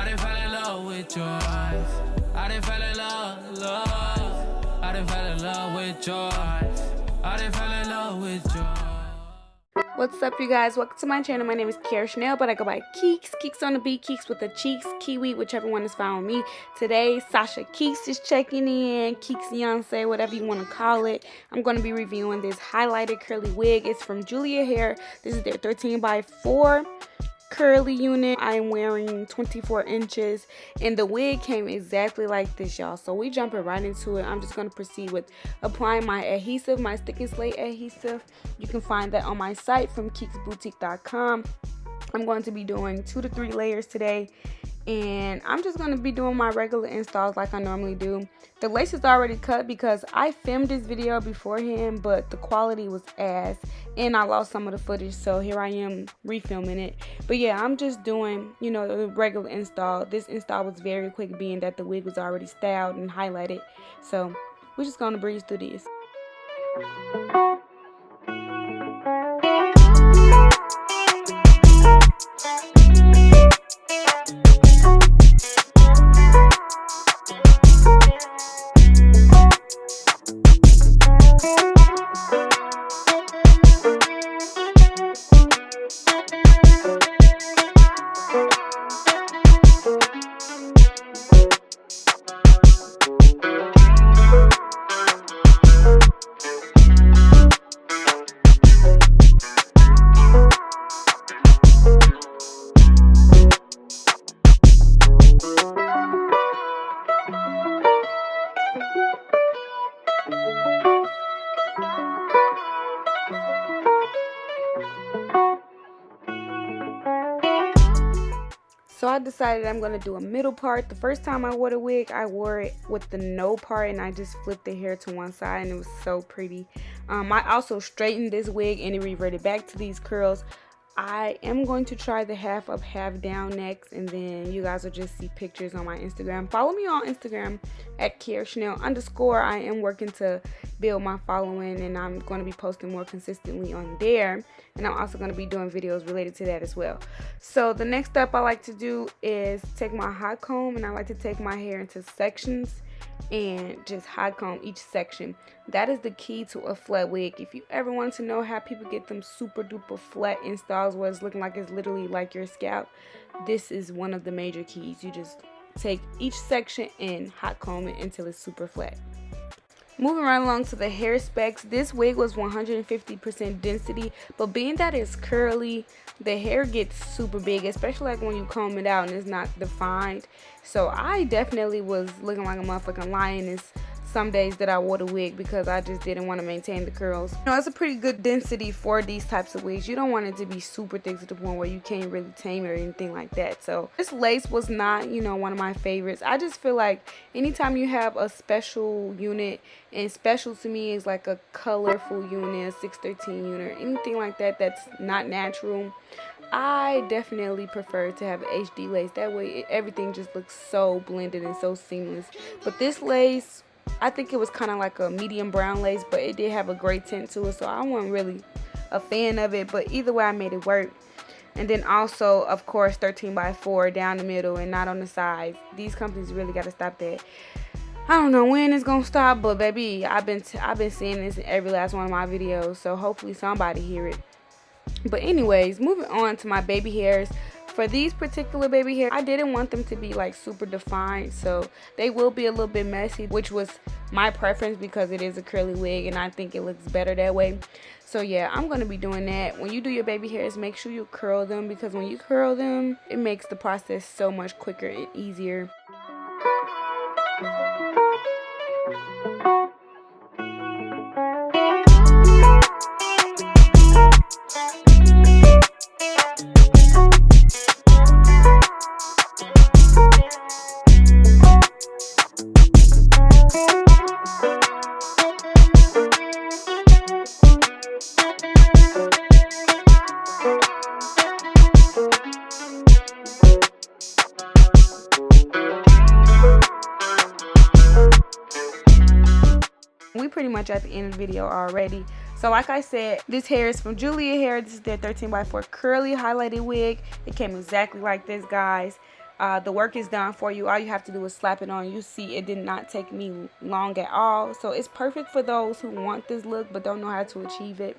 I done fell in love with your eyes. I done fell in love. I done fell in love with your eyes. I done fell in love with your eyes. What's up, you guys? Welcome to my channel. My name is Kierra, but I go by Keeks. Keeks on the beat, Keeks with the cheeks, Kiwi, whichever one is fine with me. Today, Sasha Keeks is checking in. Keeks Beyonce, whatever you want to call it. I'm going to be reviewing this highlighted curly wig. It's from Julia Hair. This is their 13x4 curly unit. I am wearing 24 inches and the wig came exactly like this, y'all. So we jumping right into it. I'm just going to proceed with applying my adhesive, my stick and slate adhesive. You can find that on my site from keeksboutique.com. I'm going to be doing 2 to 3 layers today, and I'm just going to be doing my regular installs like I normally do. The lace is already cut because I filmed this video beforehand, but the quality was ass and I lost some of the footage, so here I am refilming it. But yeah, I'm just doing, you know, the regular install. This install was very quick being that the wig was already styled and highlighted, so we're just going to breeze through this. So I decided I'm going to do a middle part. The first time I wore the wig, I wore it with the no part and I just flipped the hair to one side and it was so pretty. I also straightened this wig and it reverted back to these curls. I am going to try the half up, half down next, and then you guys will just see pictures on my Instagram. Follow me on Instagram at Kierra_. I am working to build my following and I'm going to be posting more consistently on there. And I'm also going to be doing videos related to that as well. So the next step I like to do is take my hot comb and I like to take my hair into sections and just hot comb each section. That is the key to a flat wig. If you ever want to know how people get them super duper flat installs where it's looking like it's literally like your scalp, this is one of the major keys. You just take each section and hot comb it until it's super flat. Moving right along to the hair specs, this wig was 150% density, but being that it's curly, the hair gets super big, especially like when you comb it out and it's not defined. So I definitely was looking like a motherfucking lioness some days that I wore the wig because I just didn't want to maintain the curls. You know, it's a pretty good density for these types of wigs. You don't want it to be super thick to the point where you can't really tame it or anything like that. So this lace was not, you know, one of my favorites. I just feel like anytime you have a special unit, and special to me is like a colorful unit, a 613 unit, anything like that that's not natural, I definitely prefer to have HD lace. That way everything just looks so blended and so seamless. But this lace, I think it was kind of like a medium brown lace, but it did have a gray tint to it, so I wasn't really a fan of it, but either way I made it work. And then also, of course, 13x4 down the middle and not on the sides. These companies really got to stop that. I don't know when it's gonna stop, but baby, I've been seeing this in every last one of my videos, so hopefully somebody hear it. But anyways, moving on to my baby hairs. For these particular baby hair, I didn't want them to be like super defined, so they will be a little bit messy, which was my preference because it is a curly wig and I think it looks better that way. So yeah, I'm going to be doing that. When you do your baby hairs, make sure you curl them because when you curl them, it makes the process so much quicker and easier. We pretty much at the end of the video already. So like I said, this hair is from Julia Hair. This is their 13x4 curly highlighted wig. It came exactly like this, guys. The work is done for you. All you have to do is slap it on. You see, it did not take me long at all. So it's perfect for those who want this look but don't know how to achieve it.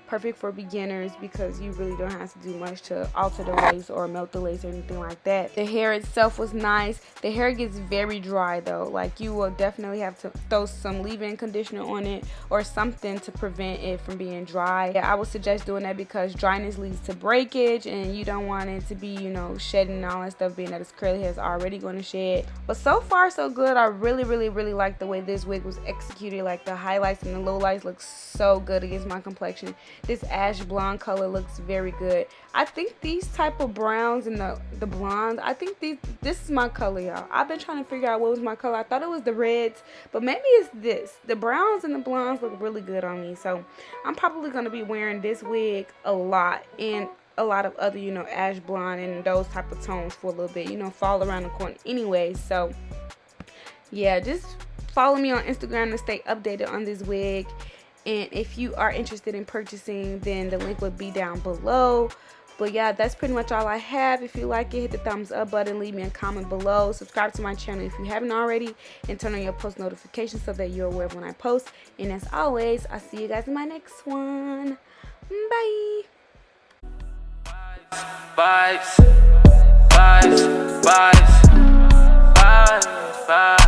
Perfect for beginners because you really don't have to do much to alter the lace or melt the lace or anything like that. The hair itself was nice. The hair gets very dry though. Like, you will definitely have to throw some leave-in conditioner on it or something to prevent it from being dry. Yeah, I would suggest doing that because dryness leads to breakage and you don't want it to be, you know, shedding and all that stuff, being that it's curly hair is already going to shed. But so far so good. I really like the way this wig was executed. Like, the highlights and the lowlights look so good against my complexion. This ash blonde color looks very good. I think these type of browns and the blondes, I think this is my color, y'all. I've been trying to figure out what was my color. I thought it was the reds, but maybe it's this. The browns and the blondes look really good on me. So I'm probably going to be wearing this wig a lot and a lot of other, you know, ash blonde and those type of tones for a little bit, you know, fall around the corner anyway. So yeah, just follow me on Instagram to stay updated on this wig. And if you are interested in purchasing, then the link would be down below. But yeah, that's pretty much all I have. If you like it, hit the thumbs up button, leave me a comment below, subscribe to my channel if you haven't already, and turn on your post notifications so that you're aware of when I post. And as always, I'll see you guys in my next one. Bye. Vibes, vibes, vibes, vibes, vibes.